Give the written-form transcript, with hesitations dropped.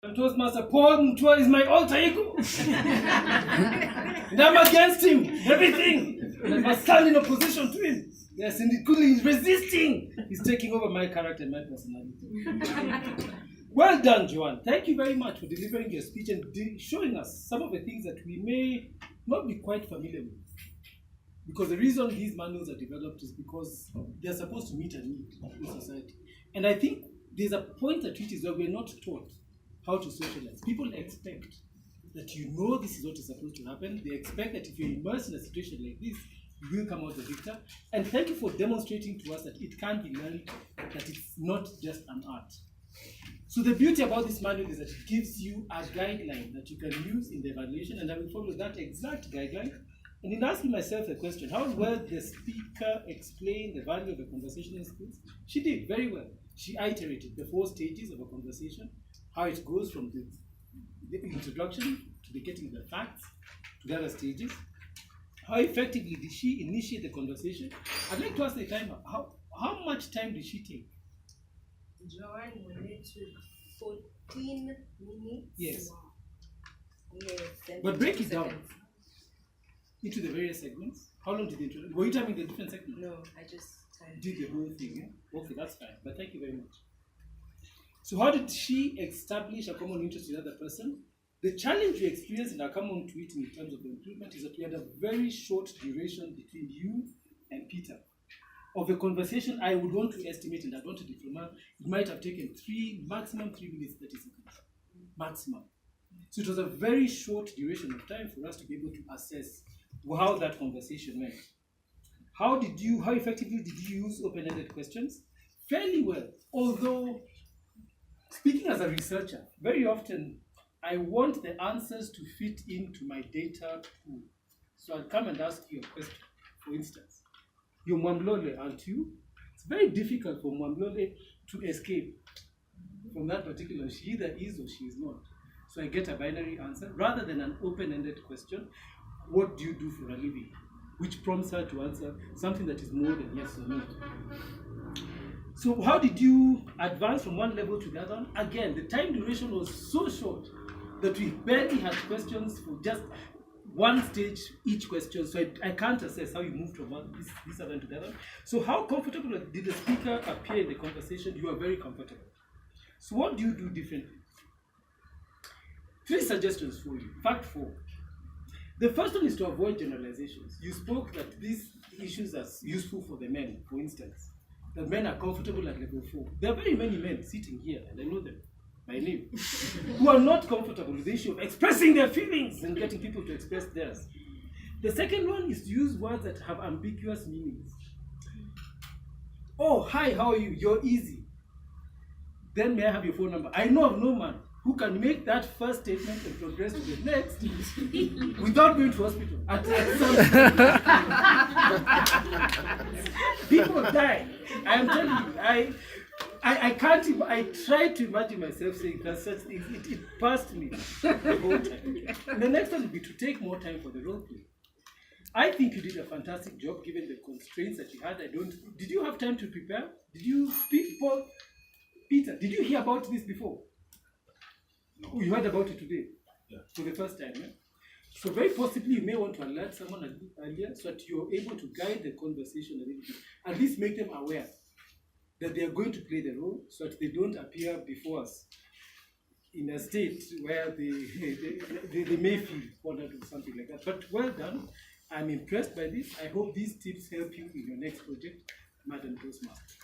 Toastmaster Paul Mutua is my alter ego. And I'm against him. Everything. And I must stand in opposition to him. Yes, and he's resisting. He's taking over my character and my personality. Well done, Joanne. Thank you very much for delivering your speech and showing us some of the things that we may not be quite familiar with. Because the reason these manuals are developed is because they're supposed to meet a need in society. And I think there's a point at which is where we're not taught how to socialize. People expect that you know this is what is supposed to happen. They expect that if you're immersed in a situation like this, you will come out the victor. And thank you for demonstrating to us that it can be learned, that it's not just an art. So the beauty about this manual is that it gives you a guideline that you can use in the evaluation, and I will follow that exact guideline. And in asking myself the question, how well the speaker explained the value of the conversational skills? She did very well. She iterated the 4 stages of a conversation, how it goes from the introduction to the getting the facts to the other stages. How effectively did she initiate the conversation? I'd like to ask the timer, how much time did she take? Joanne wanted to 14 minutes. Yes. Wow. Yes. But break it down into the various segments. How long did they introduce? Were you timing the different segments? No, I just did the whole thing. Yeah? Okay, that's fine. But thank you very much. So how did she establish a common interest with the other person? The challenge we experienced in our common tweet in terms of the improvement is that we had a very short duration between you and Peter. Of a conversation I would want to estimate, and I want to diploma, it might have taken maximum 3 minutes, 30 seconds. Maximum. So it was a very short duration of time for us to be able to assess how that conversation went. How effectively did you use open-ended questions? Fairly well. Although, speaking as a researcher, very often I want the answers to fit into my data pool. So I'll come and ask you a question, for instance. You're Mwamlole, aren't you? It's very difficult for Mwamlole to escape from that particular. She either is or she is not. So I get a binary answer rather than an open-ended question. What do you do for a living? Which prompts her to answer something that is more than yes or no. So how did you advance from one level to the other? Again, the time duration was so short that we barely had questions for just one stage each question. So I can't assess how you moved from this event to the other. So how comfortable did the speaker appear in the conversation? You are very comfortable. So what do you do differently? 3 suggestions for you. Fact 4. The first one is to avoid generalizations. You spoke that these issues are useful for the men, for instance. That men are comfortable at level 4. There are very many men sitting here, and I know them by name, who are not comfortable with the issue of expressing their feelings and getting people to express theirs. The second one is to use words that have ambiguous meanings. Oh, hi, how are you? You're easy. Then may I have your phone number? I know of no man who can make that first statement and progress to the next without going to hospital. People die. I am telling you. I can't. I tried to imagine myself saying that such things. It passed me the whole time. And the next one would be to take more time for the role play. I think you did a fantastic job given the constraints that you had. Did you have time to prepare? Did you speak, Paul? Peter, did you hear about this before? No. Oh, you heard about it today? Yeah. For the first time, yeah? So very possibly you may want to alert someone a bit earlier so that you're able to guide the conversation a little bit. At least make them aware that they are going to play the role so that they don't appear before us in a state where they may feel cornered or something like that. But well done. I'm impressed by this. I hope these tips help you in your next project, Madam Toastmaster.